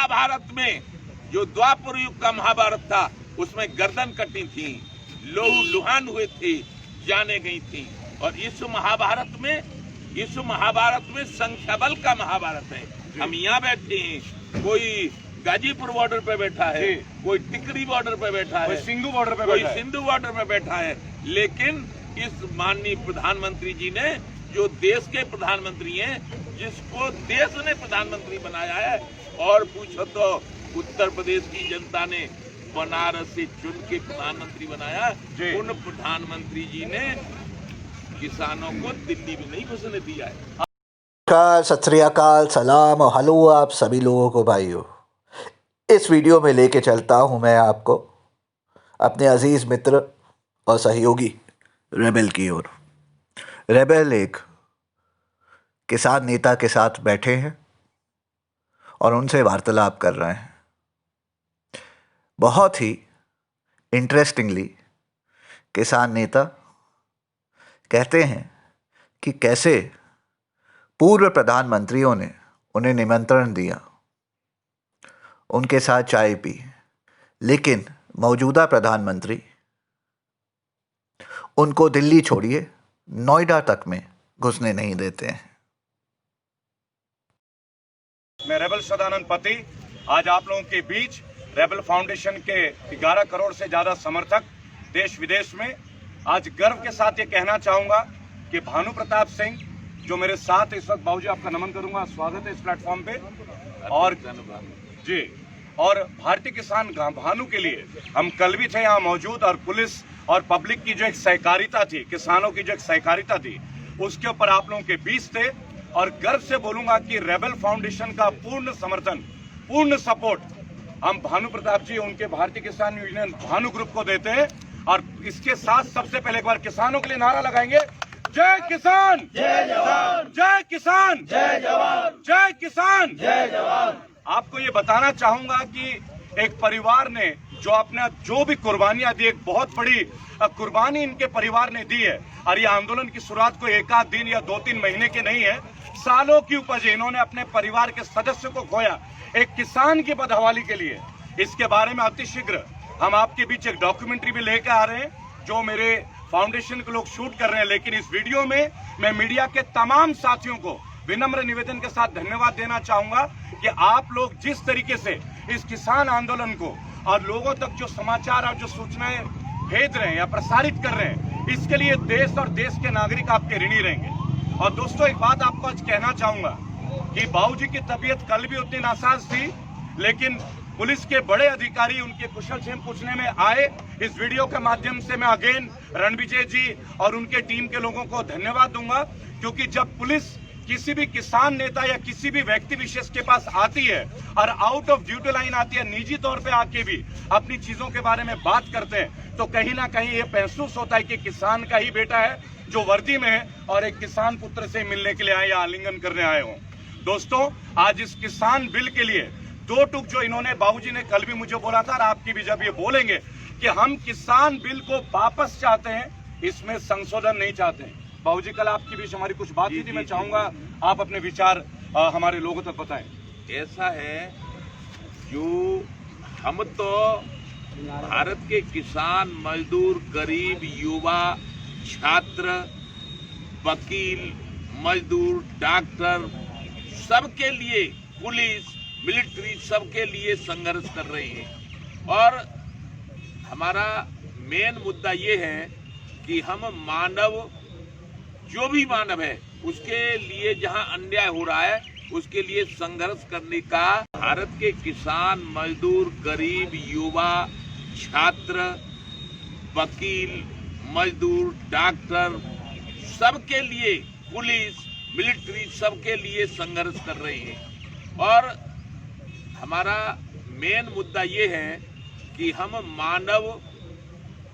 महाभारत में जो द्वापर युग का महाभारत था उसमें गर्दन कटी थी, लोहू लुहान हुए थे, जाने गई थी। और इस महाभारत में संख्या बल का महाभारत है। हम यहाँ बैठे हैं, कोई गाजीपुर बॉर्डर पे बैठा है, कोई टिकरी बॉर्डर पे बैठा है, कोई सिंधु बॉर्डर पे कोई सिंधु बॉर्डर पे बैठा है, लेकिन इस माननीय प्रधानमंत्री जी ने, जो देश के प्रधानमंत्री हैं, जिसको देश ने प्रधानमंत्री बनाया है, और पूछो तो उत्तर प्रदेश की जनता ने बनारस से चुन के प्रधानमंत्री बनाया, उन प्रधानमंत्री जी ने किसानों को दिल्ली में नहीं घुसने दिया है। सत श्री अकाल, सलाम और हेलो आप सभी लोगों को भाइयों। इस वीडियो में लेके चलता हूं मैं आपको अपने अजीज़ मित्र और सहयोगी रेबेल की ओर। रेबेल एक किसान नेता के साथ बैठे हैं और उनसे वार्तालाप कर रहे हैं। बहुत ही इंटरेस्टिंगली किसान नेता कहते हैं कि कैसे पूर्व प्रधानमंत्रियों ने उन्हें निमंत्रण दिया, उनके साथ चाय पी, लेकिन मौजूदा प्रधानमंत्री उनको दिल्ली छोड़िए नोएडा तक में घुसने नहीं देते हैं। मैं रेबेल सदानंद पति आज आप लोगों के बीच रेबेल फाउंडेशन के 11 करोड़ से ज्यादा समर्थक देश विदेश में आज गर्व के साथ ये कहना चाहूंगा कि भानु प्रताप सिंह जो मेरे साथ इस वक्त, बाबूजी आपका नमन करूंगा, स्वागत है इस प्लेटफॉर्म पे। और जी, और भारतीय किसान भानु के लिए हम कल भी थे यहाँ मौजूद, और पुलिस और पब्लिक की जो एक सहकारिता थी, किसानों की जो एक सहकारिता थी, उसके ऊपर आप लोगों के बीच थे। और गर्व से बोलूंगा कि रेबेल फाउंडेशन का पूर्ण समर्थन, पूर्ण सपोर्ट हम भानु प्रताप जी, उनके भारतीय किसान यूनियन भानु ग्रुप को देते हैं। और इसके साथ सबसे पहले एक बार किसानों के लिए नारा लगाएंगे, जय किसान जय जवान, जय किसान जय जवान, जय किसान जय जवान। आपको ये बताना चाहूंगा कि एक परिवार ने जो भी कुर्बानियां दी, एक बहुत बड़ी कुर्बानी इनके परिवार ने दी है। और ये आंदोलन की शुरुआत को एक आध दिन या 2-3 महीने के नहीं है, सालों की उपज है। इन्होंने अपने परिवार के सदस्य को खोया एक किसान की बदहवाली के लिए। इसके बारे में अतिशीघ्र हम आपके बीच एक डॉक्यूमेंट्री भी लेकर आ रहे हैं, जो मेरे फाउंडेशन के लोग शूट कर रहे हैं। लेकिन इस वीडियो में मैं मीडिया के तमाम साथियों को विनम्र निवेदन के साथ धन्यवाद देना चाहूंगा कि आप लोग जिस तरीके से इस किसान आंदोलन को और लोगों तक जो समाचार और जो सूचनाएं भेज रहे हैं या प्रसारित कर रहे हैं, इसके लिए देश और देश के नागरिक आपके ऋणी रहेंगे। और दोस्तों, एक बात आपको आज कहना चाहूंगा कि बाबूजी की तबीयत कल भी उतनी नासाज थी, लेकिन पुलिस के बड़े अधिकारी उनके कुशल क्षेम पूछने में आए। इस वीडियो के माध्यम से मैं अगेन रणविजय जी और उनके टीम के लोगों को धन्यवाद दूंगा, क्योंकि जब पुलिस किसी भी किसान नेता या किसी भी व्यक्ति विशेष के पास आती है और आउट ऑफ ड्यूटी लाइन आती है, निजी तौर पे आके भी अपनी चीजों के बारे में बात करते हैं, तो कहीं ना कहीं ये महसूस होता है कि किसान का ही बेटा है जो वर्दी में है और एक किसान पुत्र से मिलने के लिए आए या आलिंगन करने आए हों। दोस्तों, आज इस किसान बिल के लिए दो टूक जो इन्होंने, बाबूजी ने कल भी मुझे बोला था और आपकी भी जब ये बोलेंगे कि हम किसान बिल को वापस चाहते हैं, इसमें संशोधन नहीं चाहते हैं। बाबूजी, कल आपकी भी हमारी कुछ बात हुई थी, मैं चाहूंगा आप अपने विचार हमारे लोगों तक बताएं। ऐसा है, जो हम तो भारत के किसान, मजदूर, गरीब, युवा, छात्र, वकील, मजदूर, डॉक्टर, सबके लिए, पुलिस, मिलिट्री, सबके लिए संघर्ष कर रही है। और हमारा मेन मुद्दा ये है कि हम मानव, जो भी मानव है, उसके लिए जहां अन्याय हो रहा है उसके लिए संघर्ष करने का भारत के किसान, मजदूर, गरीब, युवा, छात्र, वकील, मजदूर, डॉक्टर, सबके लिए, पुलिस, मिलिट्री, सबके लिए संघर्ष कर रही है। और हमारा मेन मुद्दा ये है कि हम मानव,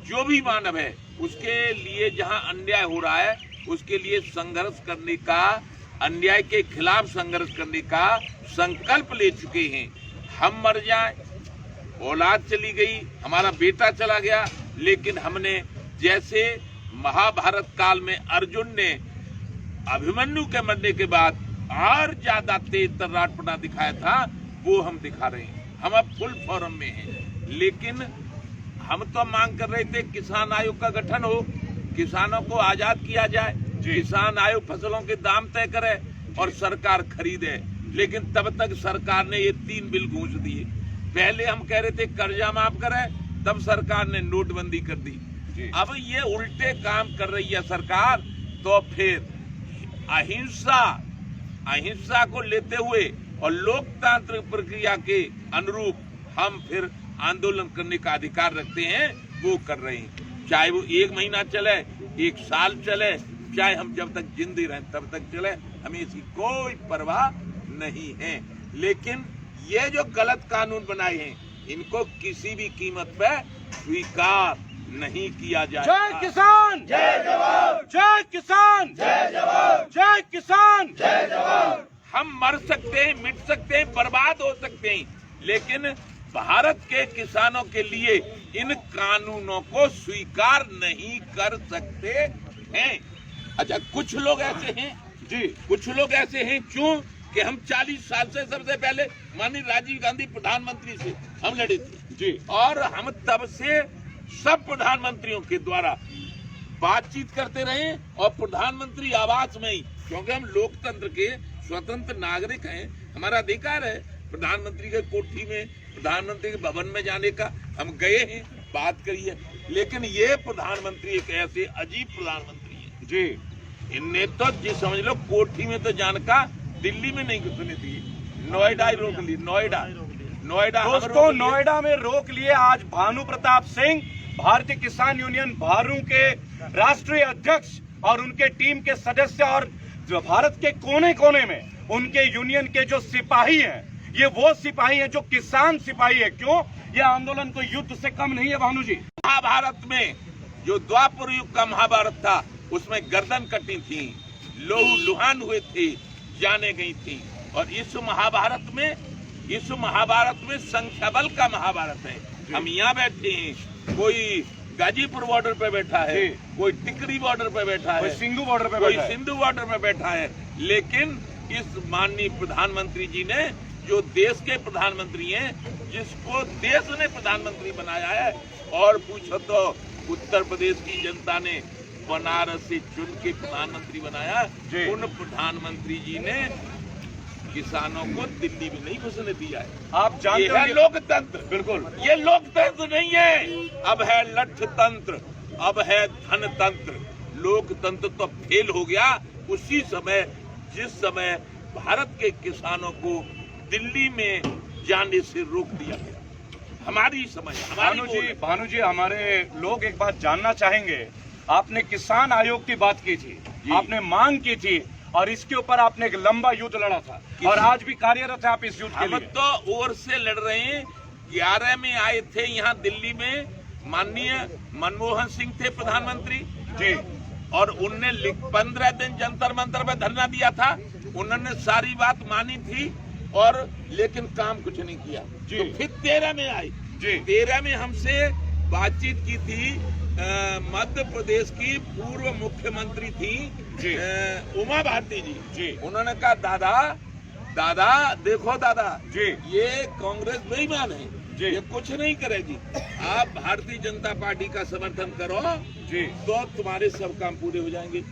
जो भी मानव है, उसके लिए जहां अन्याय हो रहा है उसके लिए संघर्ष करने का, अन्याय के खिलाफ संघर्ष करने का संकल्प ले चुके हैं। हम मर जाएं, औलाद चली गई, हमारा बेटा चला गया, लेकिन हमने जैसे महाभारत काल में अर्जुन ने अभिमन्यु के मरने के बाद और ज्यादा तेज तर्राटपना दिखाया था, वो हम दिखा रहे हैं। हम अब फुल फॉर्म में हैं, लेकिन हम तो मांग कर रहे थे किसान आयोग का गठन हो, किसानों को आजाद किया जाए, किसान आयोग फसलों के दाम तय करे और सरकार खरीदे। लेकिन तब तक सरकार ने ये 3 बिल घूंस दिए। पहले हम कह रहे थे कर्जा माफ करे, तब सरकार ने नोटबंदी कर दी। अब ये उल्टे काम कर रही है सरकार, तो फिर अहिंसा को लेते हुए और लोकतांत्रिक प्रक्रिया के अनुरूप हम फिर आंदोलन करने का अधिकार रखते हैं, वो कर रहे हैं। चाहे वो 1 महीना चले, 1 साल चले, चाहे हम जब तक जिंदे रहें तब तक चले, हमें इसकी कोई परवाह नहीं है। लेकिन ये जो गलत कानून बनाए हैं, इनको किसी भी कीमत पे स्वीकार नहीं किया जाए। जय किसान, जय जवान, जय किसान, जय जवान, जय किसान, जय जवान। हम मर सकते हैं, मिट सकते हैं, बर्बाद हो सकते हैं, लेकिन भारत के किसानों के लिए इन कानूनों को स्वीकार नहीं कर सकते हैं। अच्छा, कुछ लोग ऐसे हैं जी, कुछ लोग ऐसे हैं क्यों कि हम 40 साल से सबसे पहले माननीय राजीव गांधी प्रधानमंत्री से हम लड़े थे जी, और हम तब से सब प्रधानमंत्रियों के द्वारा बातचीत करते रहे और प्रधानमंत्री आवास में ही, क्योंकि हम लोकतंत्र के स्वतंत्र नागरिक हैं, हमारा अधिकार है प्रधानमंत्री के कोठी में, प्रधानमंत्री के भवन में जाने का। हम गए हैं, बात करिए। लेकिन ये प्रधानमंत्री एक ऐसे अजीब प्रधानमंत्री है जी, इनने तो जी समझ लो कोठी में तो जाने का दिल्ली में नहीं घुसने दिए, नोएडा ही रोक ली। नोएडा दोस्तों, नोएडा में रोक लिए। आज भानु प्रताप सिंह, भारतीय किसान यूनियन भारू के राष्ट्रीय अध्यक्ष और उनके टीम के सदस्य और जो भारत के कोने कोने में उनके यूनियन के जो सिपाही हैं, ये वो सिपाही हैं जो किसान सिपाही है। क्यों? ये आंदोलन को युद्ध से कम नहीं है भानु जी। महाभारत में जो द्वापर युग का महाभारत था, उसमें गर्दन कटी थी, लोहू लुहान हुए थे, जाने गई थी। और इस महाभारत में संख्या बल का महाभारत है। हम यहाँ बैठे हैं, कोई गाजीपुर बॉर्डर पे बैठा है, कोई टिकरी बॉर्डर पे बैठा है, कोई सिंधु बॉर्डर पे कोई सिंधु बॉर्डर पे बैठा है। लेकिन इस माननीय प्रधानमंत्री जी ने, जो देश के प्रधानमंत्री हैं, जिसको देश ने प्रधानमंत्री बनाया है, और पूछो तो उत्तर प्रदेश की जनता ने बनारस से चुन के प्रधानमंत्री बनाया, उन प्रधानमंत्री जी ने किसानों को दिल्ली में नहीं घुसने दिया है। आप जानते हैं लोकतंत्र, बिल्कुल ये लोकतंत्र नहीं है, अब है लठ तंत्र, अब है धन तंत्र। लोकतंत्र तो फेल हो गया उसी समय जिस समय भारत के किसानों को दिल्ली में जाने से रोक दिया गया। हमारी समझ, भानु जी, हमारे लोग एक बात जानना चाहेंगे। आपने किसान आयोग की बात की थी, आपने मांग की थी, और इसके ऊपर आपने एक लंबा युद्ध लड़ा था, और आज भी कार्यरत है आप इस युद्ध के लिए। हम तो ओर से लड़ रहे हैं। 11 में आए थे यहाँ दिल्ली में, माननीय मनमोहन सिंह थे प्रधानमंत्री जी, और उनने 15 दिन जंतर मंतर पे धरना दिया था। उन्होंने सारी बात मानी थी, और लेकिन काम कुछ नहीं किया जी। तो फिर 13 में आए जी, 13 में हमसे बातचीत की थी मध्य प्रदेश की पूर्व मुख्यमंत्री थी उमा भारती जी। उन्होंने कहा, दादा देखो दादा जी, ये कांग्रेस बेईमान है जी, ये कुछ नहीं करेगी, आप भारतीय जनता पार्टी का समर्थन करो जी, तो तुम्हारे सब काम पूरे हो जाएंगे।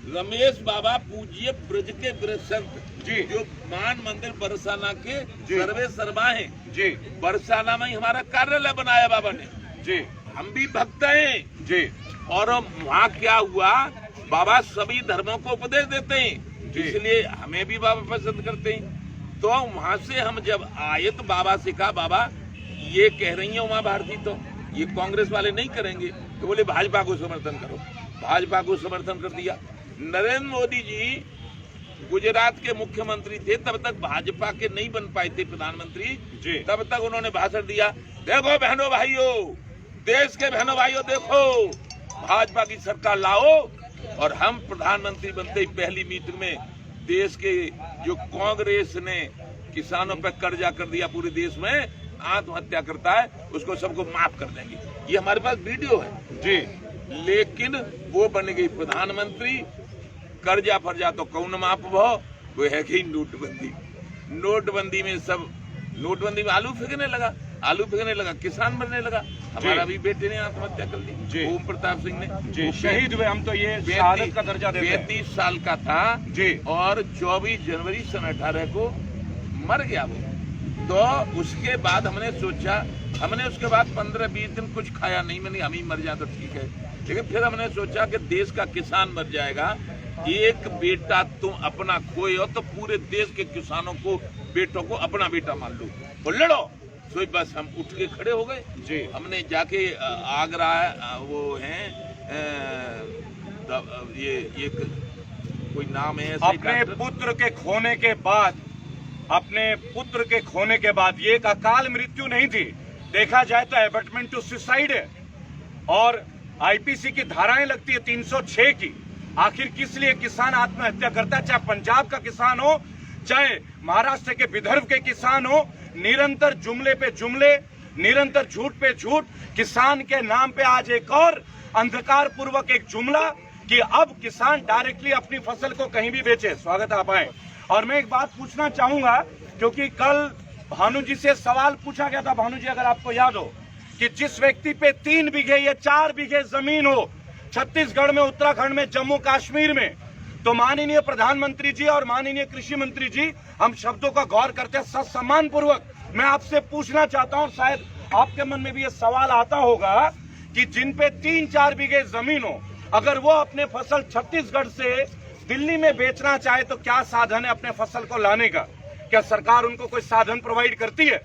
रमेश बाबा पूज्य ब्रज के ब्रज संत जी, जो मान मंदिर बरसाना के सर्वे सर्वा हैं जी, बरसाना में हमारा कार्यालय बनाया बाबा ने जी, हम भी भक्त हैं जी। और वहाँ क्या हुआ, बाबा सभी धर्मों को उपदेश देते हैं, इसलिए हमें भी बाबा पसंद करते हैं। तो वहाँ से हम जब आए तो बाबा से कहा, बाबा ये कह रही है उमा भारती, तो ये कांग्रेस वाले नहीं करेंगे, तो बोले भाजपा को समर्थन करो। भाजपा को समर्थन कर दिया। नरेंद्र मोदी जी गुजरात के मुख्यमंत्री थे, तब तक भाजपा के नहीं बन पाए थे प्रधानमंत्री जी, तब तक उन्होंने भाषण दिया, देखो बहनों भाइयों, देश के बहनों भाइयों, देखो भाजपा की सरकार लाओ। और हम प्रधानमंत्री बनते ही पहली मीटिंग में देश के जो कांग्रेस ने किसानों पर कर्जा कर दिया, पूरे देश में आत्महत्या करता है, उसको सबको माफ कर देंगे, ये हमारे पास वीडियो है जी। लेकिन वो बन गई प्रधानमंत्री, कर्जा फर्जा तो कौन माफ हो, वो है कि नोटबंदी। नोटबंदी में सब नोटबंदी में आलू फेंकने लगा, किसान मरने लगा। हमारा भी बेटे ने आत्महत्या कर ली, ओम प्रताप सिंह ने। जी, शहीद हुए। हम तो ये शहादत का दर्जा देते हैं। 33 साल का था जी, और 24 जनवरी सन 18 को मर गया वो। तो उसके बाद हमने सोचा, उसके बाद 15-20 दिन कुछ खाया नहीं, मैंने हम ही मर जाए तो ठीक है। लेकिन फिर हमने सोचा कि देश का किसान मर जाएगा, एक बेटा तुम अपना खोए हो तो पूरे देश के किसानों को, बेटों को अपना बेटा मान लो और लड़ो। तो बस हम उठ के खड़े हो गए जी। हमने जाके आगरा वो हैं ये कोई नाम है अपने पुत्र के खोने के बाद ये एक अकाल मृत्यु नहीं थी, देखा जाए तो एबटमेंट टू सुसाइड है। और आईपीसी की धाराएं लगती है 306 की। आखिर किस लिए किसान आत्महत्या करता है? चाहे पंजाब का किसान हो, चाहे महाराष्ट्र के विदर्भ के किसान हो, निरंतर जुमले पे जुमले, निरंतर झूठ पे झूठ। किसान के नाम पे आज एक और अंधकार पूर्वक एक जुमला कि अब किसान डायरेक्टली अपनी फसल को कहीं भी बेचे। स्वागत आप आए। और मैं एक बात पूछना चाहूंगा, क्योंकि कल भानु जी से सवाल पूछा गया था। भानु जी, अगर आपको याद हो कि जिस व्यक्ति पे 3 बीघे या 4 बीघे जमीन हो छत्तीसगढ़ में, उत्तराखंड में, जम्मू कश्मीर में, तो माननीय प्रधानमंत्री जी और माननीय कृषि मंत्री जी, हम शब्दों का गौर करते हैं सम्मान पूर्वक। मैं आपसे पूछना चाहता हूं, शायद आपके मन में भी ये सवाल आता होगा कि जिन पे 3-4 बीघे जमीन हो, अगर वो अपने फसल छत्तीसगढ़ से दिल्ली में बेचना चाहे तो क्या साधन है अपने फसल को लाने का? क्या सरकार उनको कोई साधन प्रोवाइड करती है?